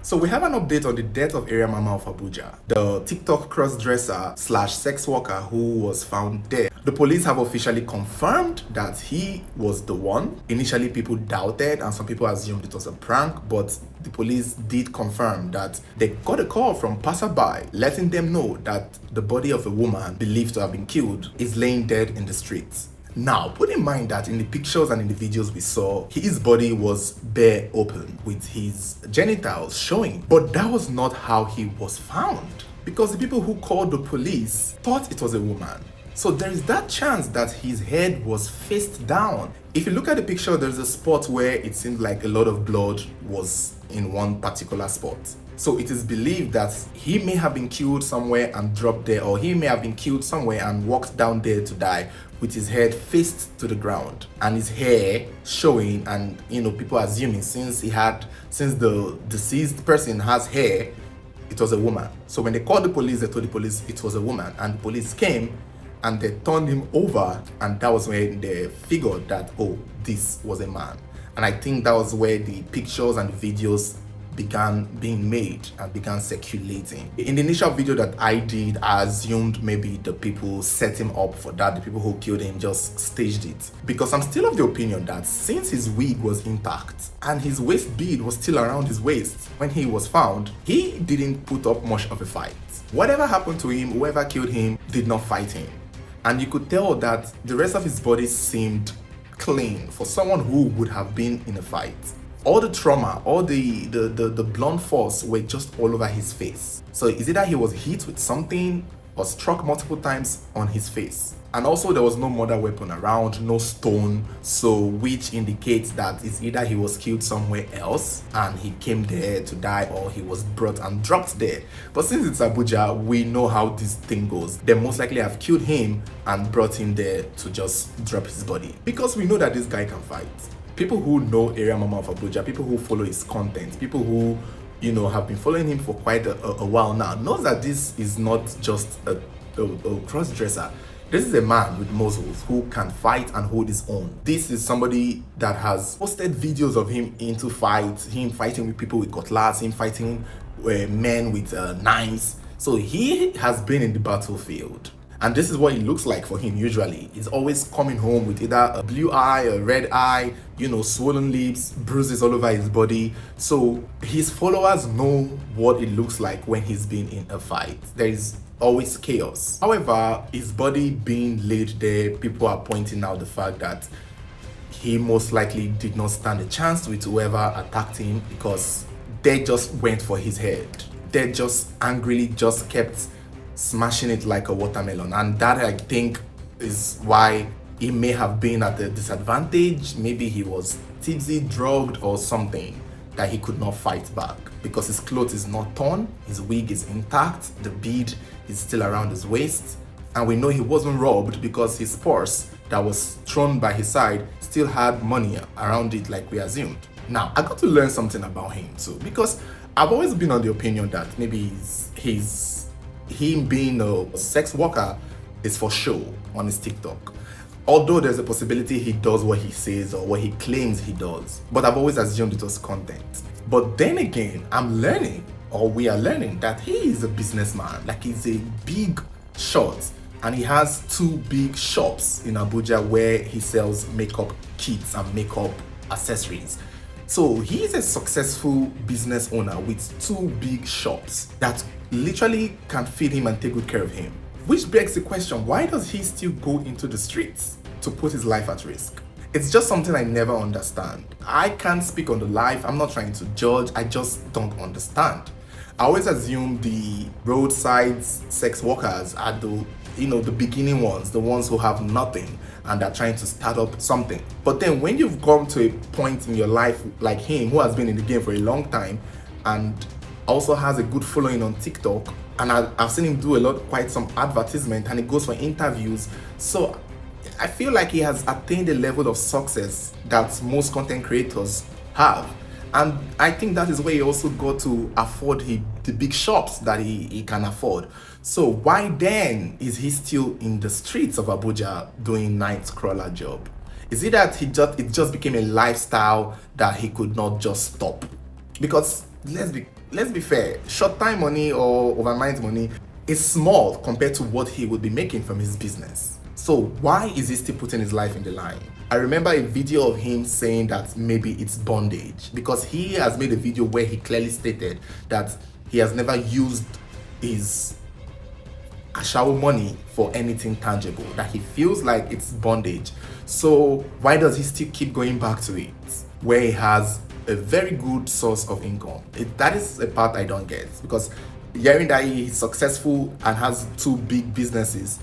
So we have an update on the death of area mama of Abuja, the TikTok cross-dresser slash sex worker who was found dead. The police have officially confirmed that he was the one. Initially, people doubted and some people assumed it was a prank, but the police did confirm that they got a call from passerby letting them know that the body of a woman believed to have been killed is laying dead in the streets. Now, put in mind that in the pictures and in the videos we saw, his body was bare open with his genitals showing. But that was not how he was found, because the people who called the police thought it was a woman. So there is that chance that his head was face down. If you look at the picture, there's a spot where it seemed like a lot of blood was in one particular spot. So it is believed that he may have been killed somewhere and dropped there, or he may have been killed somewhere and walked down there to die with his head faced to the ground and his hair showing. And people assuming since the deceased person has hair, it was a woman. So when they called the police, they told the police it was a woman, and the police came and they turned him over, and that was when they figured that, oh, this was a man. And I think that was where the pictures and the videos began being made and began circulating. In the initial video that I did, I assumed maybe the people set him up for that, the people who killed him just staged it. Because I'm still of the opinion that since his wig was intact and his waist bead was still around his waist when he was found, he didn't put up much of a fight. Whatever happened to him, whoever killed him did not fight him. And you could tell that the rest of his body seemed clean for someone who would have been in a fight. All the trauma, all the blunt force were just all over his face. So is it that he was hit with something or struck multiple times on his face? And also there was no murder weapon around, no stone, so which indicates that it's either he was killed somewhere else and he came there to die, or he was brought and dropped there. But since it's Abuja, we know how this thing goes. They most likely have killed him and brought him there to just drop his body, because we know that this guy can fight. People who know area mama of Abuja, people who follow his content, people who have been following him for quite a while now, knows that this is not just a cross-dresser. This is a man with muscles who can fight and hold his own. This is somebody that has posted videos of him into fights, him fighting with people with cutlass, him fighting men with knives. So he has been in the battlefield. And this is what it looks like for him usually. He's always coming home with either a blue eye, a red eye, swollen lips, bruises all over his body. So his followers know what it looks like when he's been in a fight. There is always chaos. However, his body being laid there, people are pointing out the fact that he most likely did not stand a chance with whoever attacked him, because they just went for his head. They just angrily just kept smashing it like a watermelon, and that I think is why he may have been at a disadvantage. Maybe he was tipsy, drugged or something, that he could not fight back, because his clothes is not torn, his wig is intact, the bead is still around his waist, and we know he wasn't robbed because his purse that was thrown by his side still had money around it like we assumed. Now, I got to learn something about him too, because I've always been on the opinion that maybe him being a sex worker is for show on his TikTok. Although there's a possibility he does what he says or what he claims he does, but I've always assumed it was content. But then again, we are learning that he is a businessman. Like, he's a big shot, and he has two big shops in Abuja where he sells makeup kits and makeup accessories. So he is a successful business owner with two big shops that literally can feed him and take good care of him. Which begs the question, why does he still go into the streets to put his life at risk? It's just something I never understand. I can't speak on the life, I'm not trying to judge, I just don't understand. I always assume the roadside sex workers are the beginning ones, the ones who have nothing and are trying to start up something. But then when you've come to a point in your life like him, who has been in the game for a long time and also has a good following on TikTok, and I've seen him do quite some advertisement, and he goes for interviews. So I feel like he has attained a level of success that most content creators have. And I think that is where he also got to afford the big shops that he can afford. So why then is he still in the streets of Abuja doing night crawler job? Is it that it just became a lifestyle that he could not just stop? Because let's be let's be fair, short-time money or overnight money is small compared to what he would be making from his business. So why is he still putting his life in the line? I remember a video of him saying that maybe it's bondage, because he has made a video where he clearly stated that he has never used his ashawo money for anything tangible, that he feels like it's bondage. So why does he still keep going back to it where he has a very good source of income? That is a part I don't get, because hearing that he's successful and has two big businesses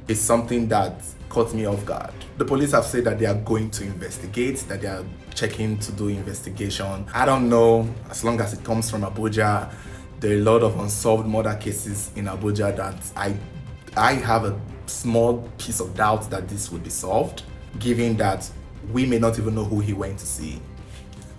is something that caught me off guard. The police have said that they are going to investigate, that they are checking to do investigation. I don't know, as long as it comes from Abuja. There are a lot of unsolved murder cases in Abuja that I have a small piece of doubt that this would be solved, given that we may not even know who he went to see.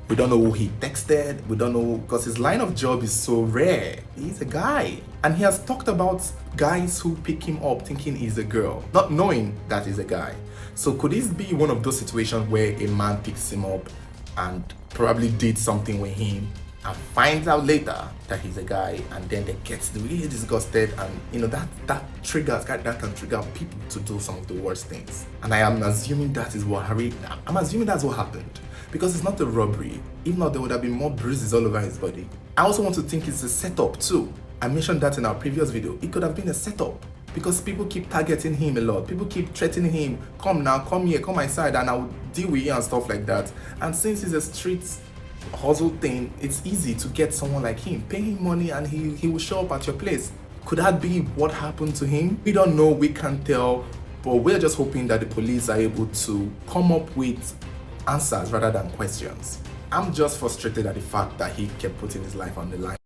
We don't know who he texted. We don't know, because his line of job is so rare. He's a guy. And he has talked about guys who pick him up thinking he's a girl, not knowing that he's a guy. So could this be one of those situations where a man picks him up and probably did something with him and finds out later that he's a guy, and then they get really disgusted, and that triggers, that can trigger people to do some of the worst things. And I am assuming that is what I'm assuming that's what happened, because it's not a robbery. If not, there would have been more bruises all over his body. I also want to think it's a setup too. I mentioned that in our previous video. It could have been a setup, because people keep targeting him a lot. People keep threatening him, come now, come here, come my side, and I'll deal with you and stuff like that. And since it's a street hustle thing, it's easy to get someone like him, pay him money, and he will show up at your place. Could that be what happened to him? We don't know, we can't tell, but we're just hoping that the police are able to come up with answers rather than questions. I'm just frustrated at the fact that he kept putting his life on the line.